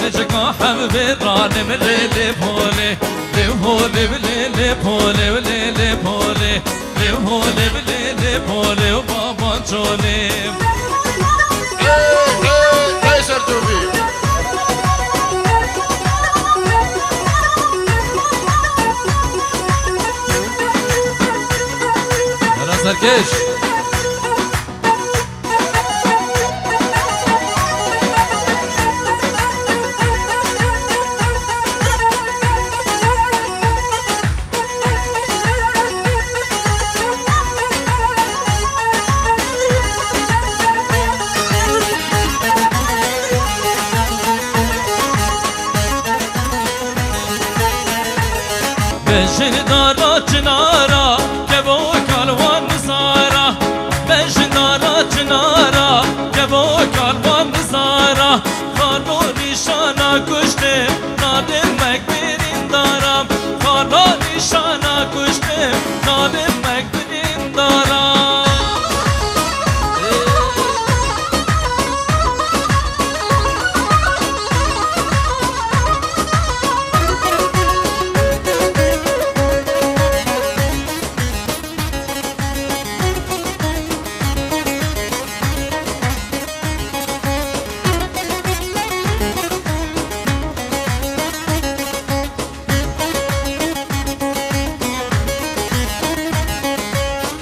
نجقا حبيبي راني من ليلي بولي لبولي بليلي بولي وليلي بولي لبولي بليلي بولي وبابا جولي ايه سرتوبي راس الكيش بشن دارا چنارا که با کالوان نزارا بشن دارا چنارا که با کالوان نزارا خانو نیشانا کشته نادم مکبرین دارم خانو نیشانا کشته نادم مکبرین دارم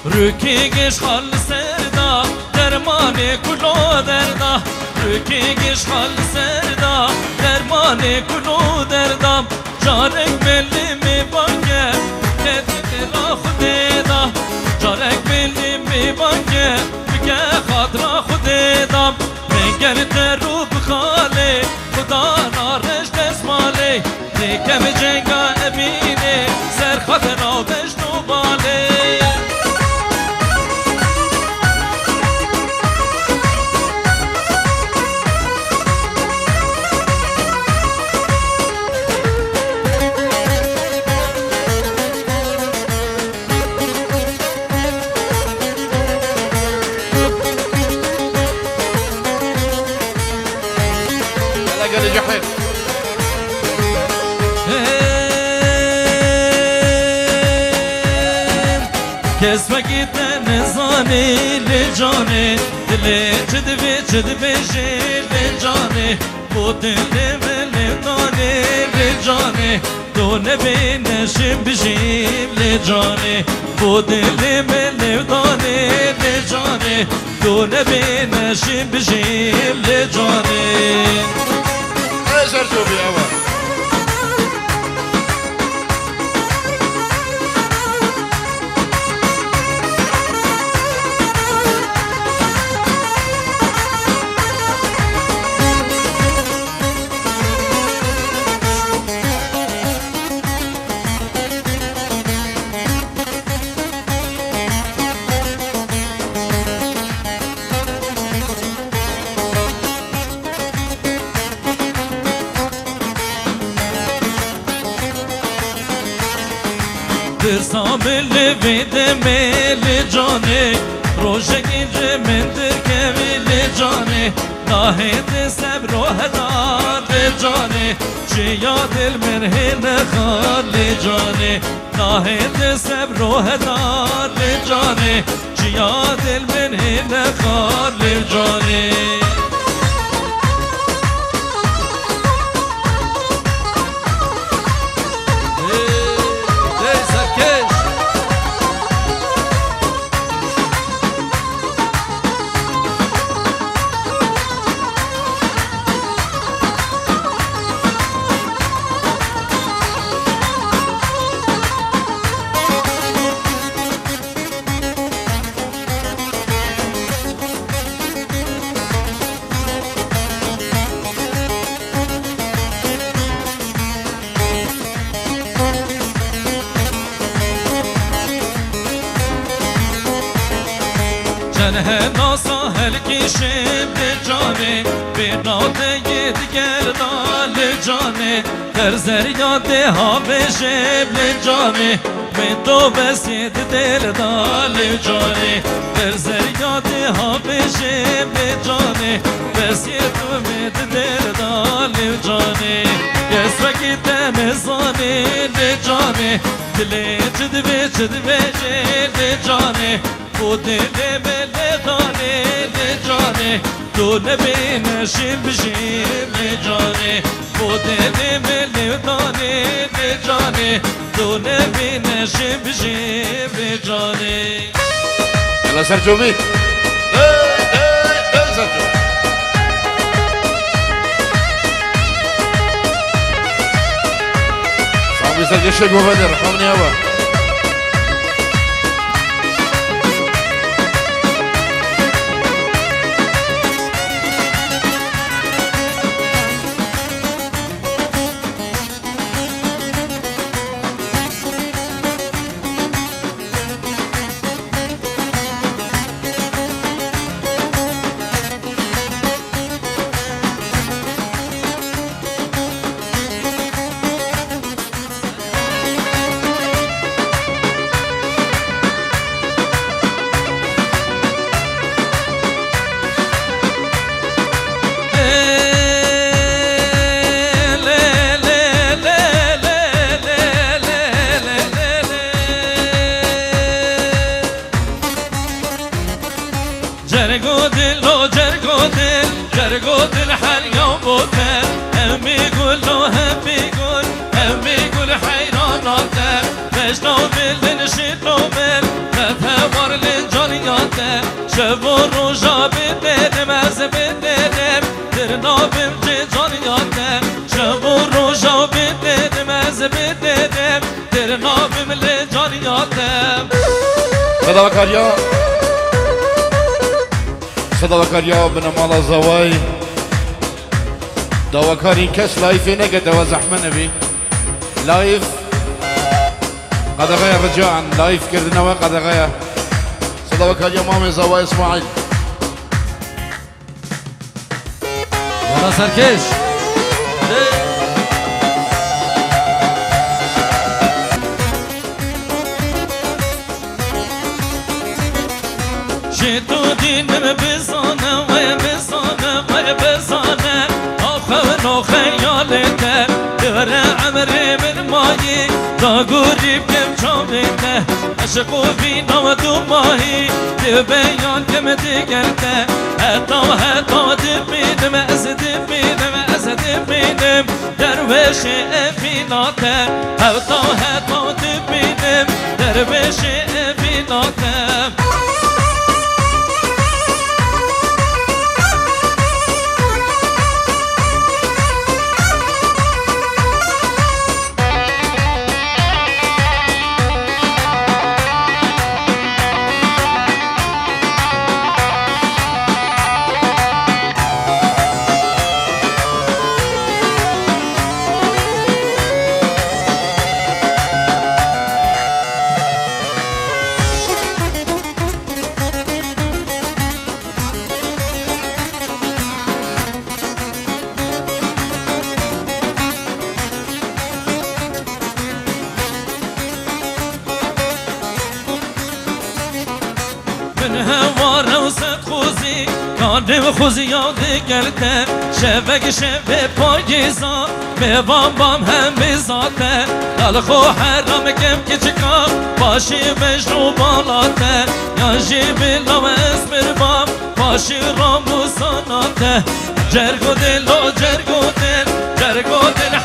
رکیگش خال سردا درمان کلو دردا رکیگش خال سردا درمان کلو دردم جارک ملی می بانگه کتی را خودیدا جارک ملی می بانگه بگه خاطرا خودیدم میگر درو بخاله خدا نارش دسماله دیکم جنگا امینه سر خاطرا بشنو باله جحيم كسبك تنزاني لجاني دلي جدبي جدبي جي لجاني بوتن لملتاني لجاني دون بينشم بجيب لجاني بوتن لملتاني لجاني دون بينشم بجيب لجاني ايه سرتوبي اول درسام لبیده میل جانه روشه گیره من درکه میل جانه ناهید صبر و هدار جانه چیا دل من هنخال جانه ناهید صبر و هدار جانه چیا دل من هنخال جانه جنه ناسا هلکی شب جانه به ناده دیگر دال جانه در زریاده ها به شب جانه من تو بسید دل دال جانه در زریاده ها به شب جانه بسید تو دل دال جانه مزانه لجانه دلی چدوه لجانه و دلی بلدانه لجانه تو نبینشیم بشیم لجانه و دلی بلدانه لجانه تو نبینشیم بشیم لجانه يلا سيرجيو بيه سيرجيو صاحبي سيرجيو شيكو بدر رحمني يابا جرقو دل حال يوم بوتر هم يقول له هم يقول حيران ناطر مجنو بل نشيطو بل تتهور للجانياته شبو روجا بدنم از بدنم درنا بمجي جانياته شبو روجا بدنم از بدنم درنا بمجي جانياته صدا وكاريا صدا وكاريا بن مالا زواي دواكاري كاس لايف نقد وزحمة نبي لايف قد غير رجاعا لايف كردنا وقد غير صدا وكاريا مامي زواي اسماعيل يلا سركش شتو دينم بزانه ويا بزانه ويا بزانه آخر خيالته دور عمري من ماهي داغوري بكم شامته عشقو فينا ودماهي تبيان كم تقرته حتى دبينم دبينم درويش افيناته حتى دبينم درويش افيناته هواره و صد خوزی کانم خوزی یاده گرده شبه پاییزا به بام هم بزاده دلخو حرام کم که چکا باشی مجنو بالاته یا جیبی لام اسمر بام باشی رامو ساناته جرگو دل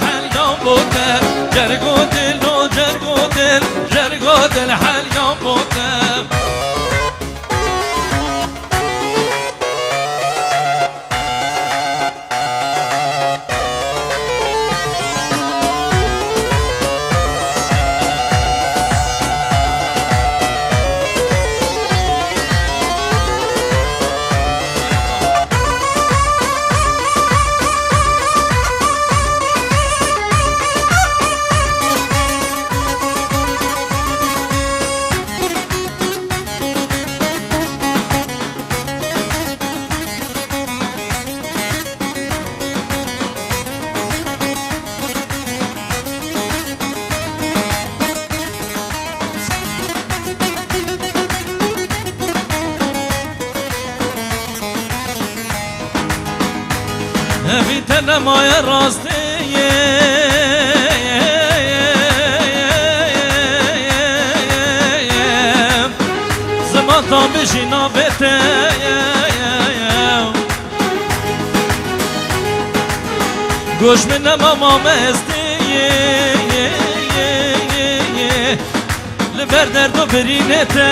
حلیان بوده جرگو دل حلیان بوده في تنمايا راستي گوش من ماما مستی لبر درد و برینته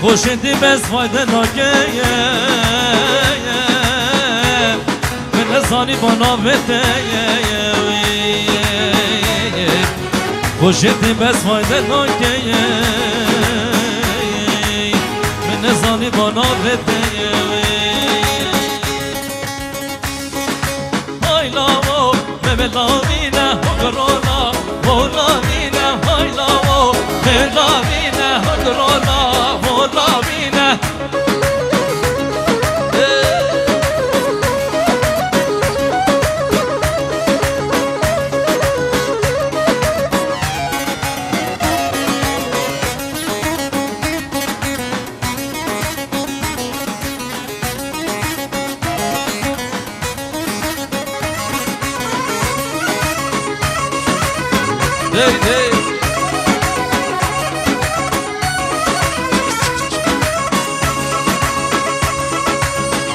خوشندی بس فایده ناگه من نزانی با نابته خوشندی بس فایده ناگه من نزانی با نابته های لاو ببلاوینه هگرونا بولاوینه های لاو ببلاوینه هگرونا بولاوینه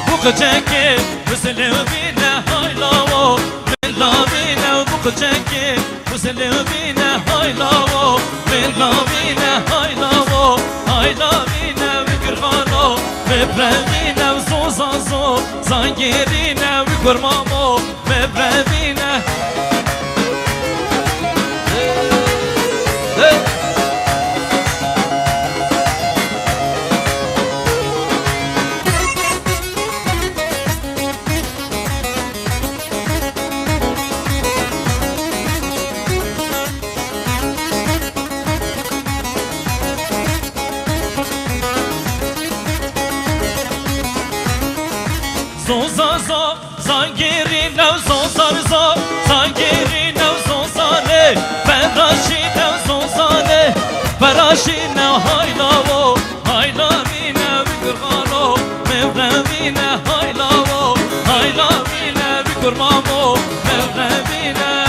بوقچکی بسلوبینه های لاو بلاوینه بوقچکی بسلوبینه های لاو بلاوینه های لاو های لاوینه بگرخانو ببرمینه زوزازو زنگیرینه بگرمامو ببرمینه زوزازو زنگیرینه زوزارزو زنگیرینه زوزانه براشینه زوزانه براشینه های لاو های لاوینه بگرخانو مبرمینه های لاو های لاوینه بگرمامو مبرمینه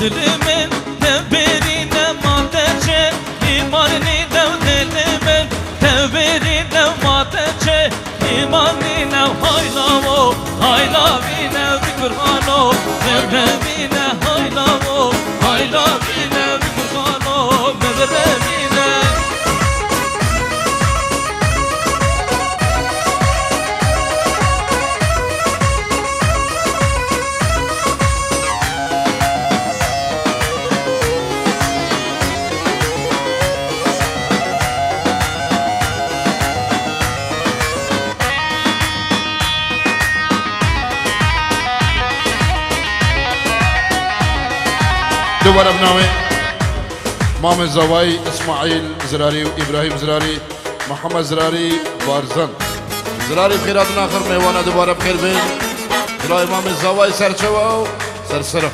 Dilimin tevberine matece İmanini dev dilimin tevberine matece İmanine haylavo haylavine bikurhano Mevrevine haylavo haylavine bikurhano Mevrevine دوباره بنامه مام زوای اسماعیل زراری و ابراهیم زراری محمد زراری بارزن زراری بخیرات آخر میوانه دوباره بخیر بین جلوی مام زوای سرچوا و سرسره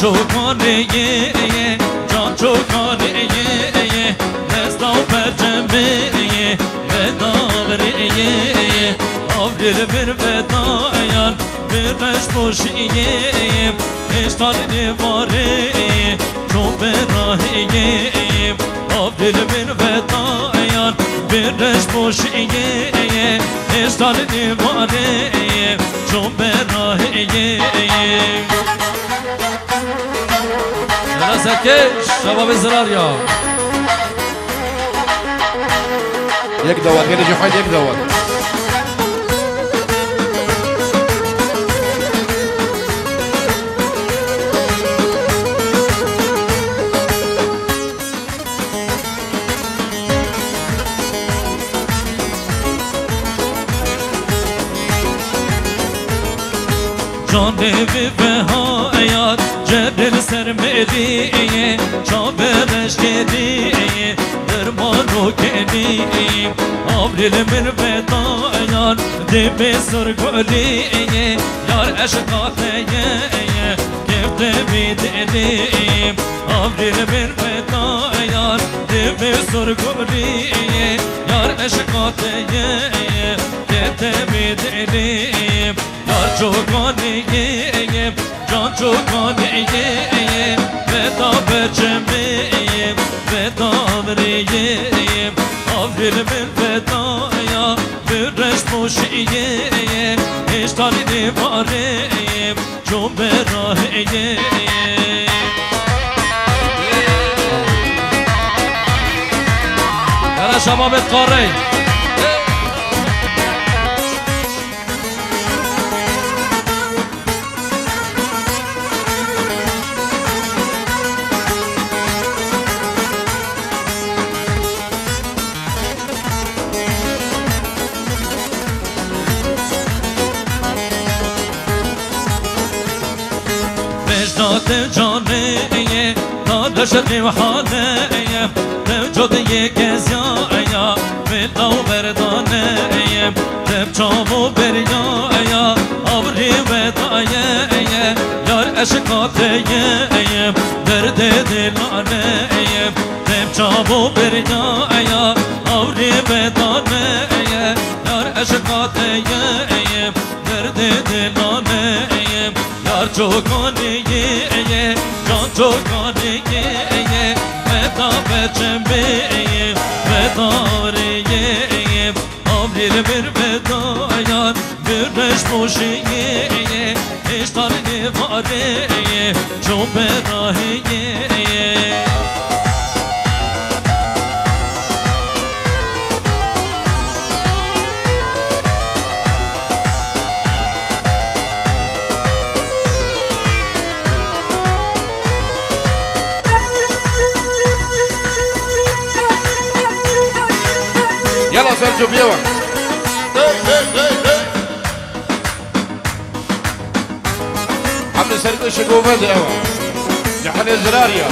چوکانه جان چوکانه دستا و پرچمه وداوره آفریر بر ودایان برش بوشیم اشتال نواره چون براهیم آفریر بر ودایان برش بوشیم اشتال نواره چون براهیم سرکش شباب زراریا یک دوات غیر جفاید یک دوات جانه به ها جبل سرمدیه چابرش کدیه درمانو کنیم آبریل من بدایان دب سرگلیه یار عشقاتیه کفته بیدلیم آبریل من بدایان دب سرگلیه یار عشقاتیه کفته بیدلیم یار چوکانیه جان چوکانیه بدا برچمیم بدا بریم آفریل من بدایا برش موشیه اشتالی دیواریم چون براهیه یالا شباب قاره وجدات جانیه دادش دیوحانیه توجد یک ازیایه بلاو بردانیه تبچامو بریایه آبری ودایه یار عشقاتیه درد دلانیه تبچامو بریایه آبری ودانیه یار عشقاتیه درد دلانیه یار چوکانیه جان چوکانیه ودا بچمبیه وداریه آبریل بر ودایان برش موشیه اشتار دیواریه چون براهیه يلا سيرجيو بيوا عم سيرجيو شكوفة ديوا جحني زراريا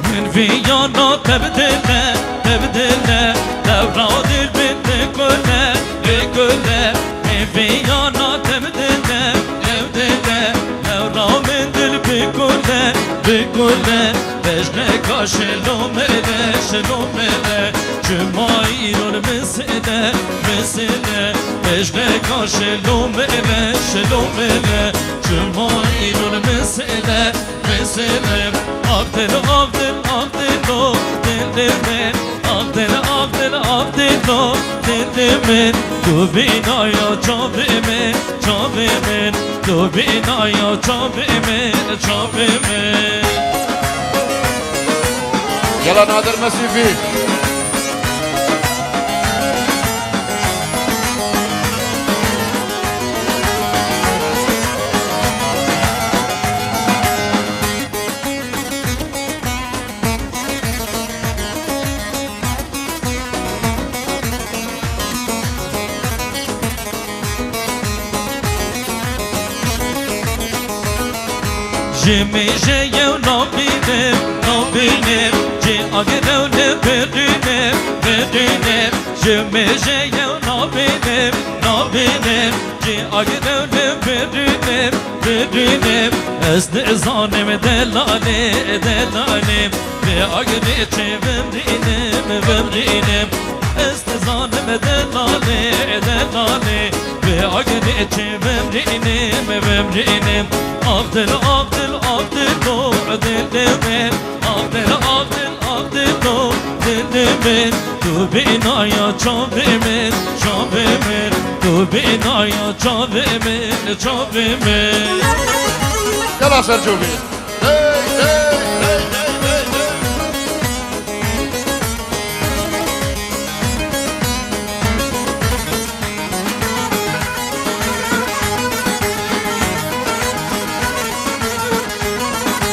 من فيانا تبدله تبدله دورا دل بنت كله كله من فيانا تبدله تبدله دورا من دل بكله بكله بجنك شلومله شلومله جماير مسله مسله بجنك شلومله شلومله جماير مسله مسله عبدل عبدل عبدل دل من عبدل عبدل عبدل دل من تو بینا یا چاب من چاب من تو بینا یا چاب من چاب من يلا نادر مسيفي جمی جیو نبینم نبینم جی آگرو نبینم بینم جمی جیو نبینم نبینم جی آگرو نبینم بینم از نزانم دلاله دلاله به آگری چه بمرینم بمرینم از نزانم دلاله دلاله به آگری چه بمرینم بمرینم عبدل عبدل عبدل دل من عبدل عبدل عبدل دل من تو بینا یا چاب من چاب من تو بینا یا چاب من چاب من يلا سيرجيو بيوا